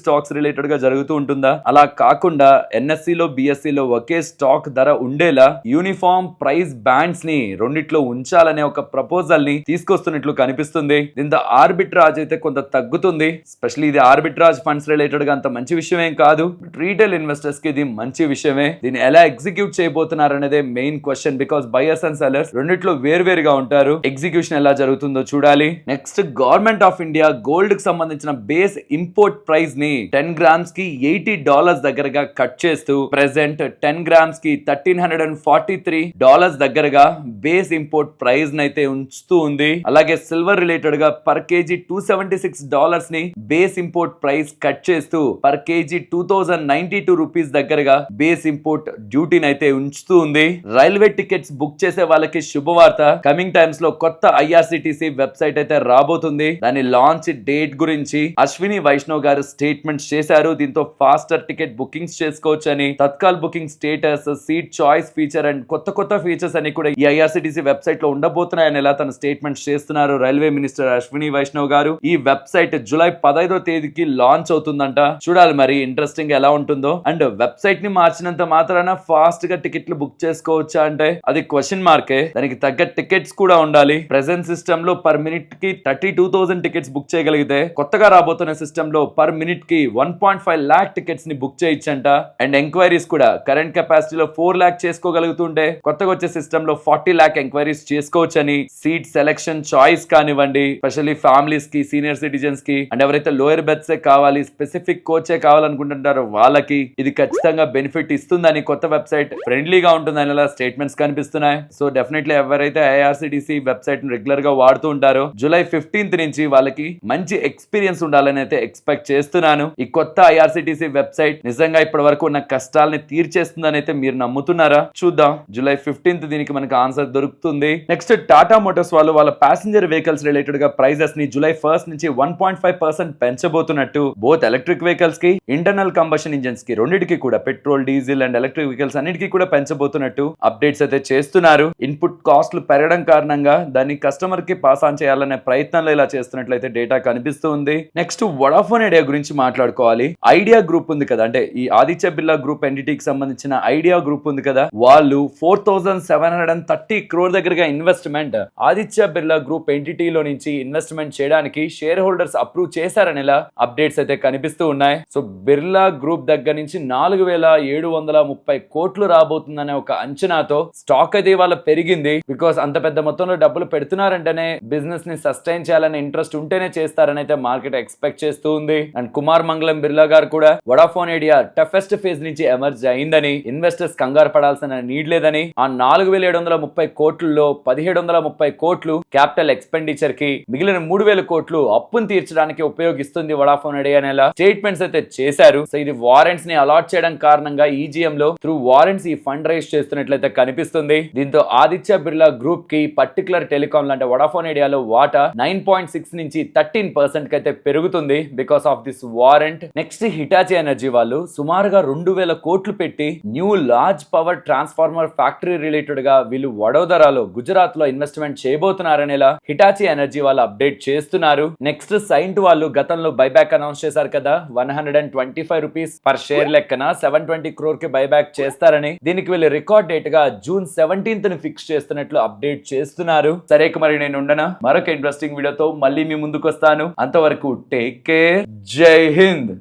stocks related గా జరుగుతూ ఉంటుందా? అలా కాకుండా ఎన్ఎస్సి లో బిఎస్సి లో ఒకే స్టాక్ ధర ఉండేలా యూనిఫామ్ ప్రైస్ బ్యాండ్స్ ని రెండిట్లో ఉంచాలనే ఒక ప్రపోజల్ ని తీసుకొస్తున్నట్లు కనిపిస్తుంది. దీంతో ఆర్బిట్రాజ్ అయితే కొంత తగ్గుతుంది. స్పెషల్లీ ఇది ఆర్బిట్రాజ్ ఫండ్స్ రిలేటెడ్ గా అంత మంచి విషయం ఏం కాదు, రీటైల్ ఇన్వెస్టర్స్ కి ఇది మంచి విషయమే. దీన్ని ఎలా ఎగ్జిక్యూట్ చేయబోతున్నారు అనేది main question, because buyers and sellers రెండిట్లో వేరువేరుగా ఉంటారు. ఎగ్జిక్యూషన్ ఎలా జరుగుతుందో చూడాలి. Next government of India gold కి సంబంధించిన బేస్ ఇంపోర్ట్ ప్రైస్ ని 10 grams కి $80 దగ్గరగా కట్ చేస్తూ ప్రెసెంట్ 10 grams కి $1,343 దగ్గరగా బేస్ ఇంపోర్ట్ ప్రైస్ నైతే ఉంచుతూ ఉంది. అలాగే సిల్వర్ రిలేటెడ్ గా పర్ కేజీ $276 ని బేస్ ఇంపోర్ట్ ప్రైస్ కట్ చేస్తూ పర్ కేజీ 2092 రూపీస్ దగ్గరగా బేస్ ఇంపోర్ట్ డ్యూటీని అయితే ఉంచుతూ ఉంది. రైల్వే టికెట్స్ బుక్ చేసే వాళ్ళకి శుభవార్త, కమింగ్ టైమ్స్ లో కొత్త ఐఆర్సిటిసి వెబ్సైట్ అయితే రాబోతుంది. దాని లాంచ్ డేట్ గురించి అశ్విని వైష్ణవ్ గారు స్టేట్మెంట్స్ చేశారు. దీంతో ఫాస్టర్ టికెట్ బుకింగ్స్ చేసుకోవచ్చు అని, Tatkal booking status, seat choice feature and కొత్త కొత్త ఫీచర్స్ అని కూడా ఈ ఐఆర్సిటిసి వెబ్సైట్ లో ఉండబోతున్నాయని ఎలా తన స్టేట్మెంట్స్ చేస్తున్నారు రైల్వే మినిస్టర్ అశ్విని వైష్ణవ్ గారు. ఈ వెబ్సైట్ జూలై 15వ తేదీకి లాంచ్ అవుతుందంట. చూడాలి మరి ఇంట్రెస్టింగ్ ఎలా ఉంటుందో. అండ్ వెబ్సైట్ ని మార్చినంత మాత్రాన ఫాస్ట్ గా టికెట్లు బుక్ చేసుకోవచ్చా అంటే అది క్వశ్చన్ మార్కే. దానికి తగ్గ టికెట్స్ కూడా ఉండాలి. ప్రెసెంట్ సిస్టమ్ లో పర్ మినిట్ కి 32,000 టికెట్స్ బుక్ చేయగలిగితే కొత్తగా రాబోతున్న సిస్టమ్ లో పర్ మినిట్ కి 1.5 lakh టికెట్స్ ని బుక్ చేయొచ్చంట. అండ్ ఎంక్వైరీస్ కూడా కరెంట్ కెపాసిటీలో 4 lakh చేసుకోగలుగుతుంటే కొత్తగా వచ్చే సిస్టమ్ లో 40 lakh ఎంక్వైరీస్ చేసుకోవచ్చని. సీట్ సెలెక్షన్ చాయిస్ కానివ్వండి, స్పెషల్లీ ఫ్యామిలీస్ కి, సీనియర్ సిటిజన్స్ కి, అండ్ ఎవరైతే లోయర్ బెర్త్స్ కావాలి, స్పెసిఫిక్ కోచే కావాలనుకుంటుంటారో వాళ్ళకి ఇది ఖచ్చితంగా బెనిఫిట్ ఇస్తుందని, కొత్త వెబ్సైట్ ఫ్రెండ్లీగా ఉంటుందని అలా స్టేట్మెంట్స్ కనిపిస్తున్నాయి. సో డెఫినెట్లీ ఎవరైతే ఐఆర్సిటిసి వెబ్సైట్ రెగ్యులర్ గా వాడుతూ ఉంటారో జూలై 15th నుంచి వాళ్ళకి మంచి ఎక్స్పీరియన్స్ ఉండాలని అయితే ఎక్స్పెక్ట్ చేస్తున్నాను. ఈ కొత్త ఐఆర్సిటిసి వెబ్సైట్ నిజంగా ఇప్పటి వరకు ఉన్న కష్టాలని తీర్చేస్తుందని అయితే మీరు నమ్ముతున్నారా? చూద్దాం. జూలై 15th దీనికి మనకు ఆన్సర్ దొరుకుతుంది. నెక్స్ట్ టాటా మోటార్స్ వాళ్ళు వాళ్ళ ప్యాసింజర్ వెహికల్స్ రిలేటెడ్ గా ప్రైజెస్ ని జూలై 1st నుంచి 1.5% పెంచబోతున్నట్టు బోత్ ఎలక్ట్రిక్ వెహికల్స్ కి, ఇంటర్నల్ కంబషన్ ఇంజన్స్ కి రెండింటికి కూడా, petrol, diesel and electric vehicles అన్నిటికీ కూడా పెంచబోతున్నట్టు అప్డేట్స్ అయితే చేస్తున్నారు. ఇన్పుట్ కాస్ట్లు పెరగడం కారణంగా దాన్ని కస్టమర్ కి పాస్ ఆన్ చేయాలనే ప్రయత్నంలో ఇలా చేస్తున్నట్లయితే డేటా కనిపిస్తూ ఉంది. నెక్స్ట్ వడాఫోన్ ఐడియా గురించి మాట్లాడుకోవాలి. ఐడియా గ్రూప్ ఉంది కదా, అంటే ఈ ఆదిత్య బిర్లా గ్రూప్ ఎంటిటీకి సంబంధించిన ఐడియా గ్రూప్ ఉంది కదా, వాళ్ళు 4,730 crore దగ్గరగా ఇన్వెస్ట్మెంట్ ఆదిత్య బిర్లా గ్రూప్ ఎంటిటీలో నుంచి ఇన్వెస్ట్మెంట్ చేయడానికి షేర్ హోల్డర్స్ అప్రూవ్ చేశారని ఇలా అప్డేట్స్ అయితే కనిపిస్తూ ఉన్నాయి. సో బిర్లా గ్రూప్ దగ్గర నుంచి 4,730 కోట్లు రాబోతుందనే ఒక అంచనాతో స్టాక్ అయితే ఇవాళ పెరిగింది. బికాస్ అంత పెద్ద మొత్తంలో డబ్బులు పెడుతున్నారంటేనే బిజినెస్ ని సస్టైన్ చేయాలనే ఇంట్రెస్ట్ ఉంటేనే చేస్తారని అయితే మార్కెట్ ఎక్స్పెక్ట్ చేస్తూ ఉంది. అండ్ కుమార్ మంగళం బిర్లా గారు కూడా Vodafone idea toughest phase phase నుంచి ఎమర్జ్ అయిందని, ఇన్వెస్టర్స్ కంగారు పడాల్సిన నీడ్ లేదని, ఆ 4730 కోట్లలో 1730 కోట్లు క్యాపిటల్ ఎక్స్పెండిచర్ కి, మిగిలిన 3000 కోట్లు అప్పును తీర్చడానికి ఉపయోగిస్తుంది వడాఫోన్ ఐడియా అనేలా స్టేట్మెంట్స్ అయితే చేశారు. సో ఇది వారెంట్స్ ని అలాట్ చేయడం కారణంగా ఈజీఎం లో త్రూ వారెంట్స్ ఈ ఫండ్ రైజ్ చేస్తున్నట్లయితే కనిపిస్తుంది. దీంతో ఆదిత్య బిర్లా గ్రూప్ కి పర్టికులర్ టెలికాం అంటే వడాఫోన్ ఐడియాలో వాటా 9.6 నుంచి 13% కి అయితే పెరుగుతుంది because of this warrant. Next Hitachi energy వాళ్ళు సుమారుగా 2000 కోట్లు పెట్టి new large power transformer factory related గా వీళ్ళు వడోదరాలో గుజరాత్ లో ఇన్వెస్ట్మెంట్ చేయబోతున్నారనేలా హిటాచీ ఎనర్జీ వాళ్ళు అప్డేట్ చేస్తున్నారు. నెక్స్ట్ సైంట్ వాళ్ళు గతంలో బైబ్యాక్ అనౌన్స్ చేశారు కదా, 125 రూపీస్ పర్ షేర్ లెక్కన 720 crore కి బైబ్యాక్ చేస్తారని. దీనికి వీళ్ళు రికార్డ్ డేట్ గా June 17th ని ఫిక్స్ చేస్తున్నట్లు అప్డేట్ చేస్తున్నారు. సరే మరి నేను ఉండనా, మరొక ఇంట్రెస్టింగ్ వీడియోతో మళ్ళీ మీ ముందుకు వస్తాను. అంతవరకు టేక్ కేర్, జై హింద్.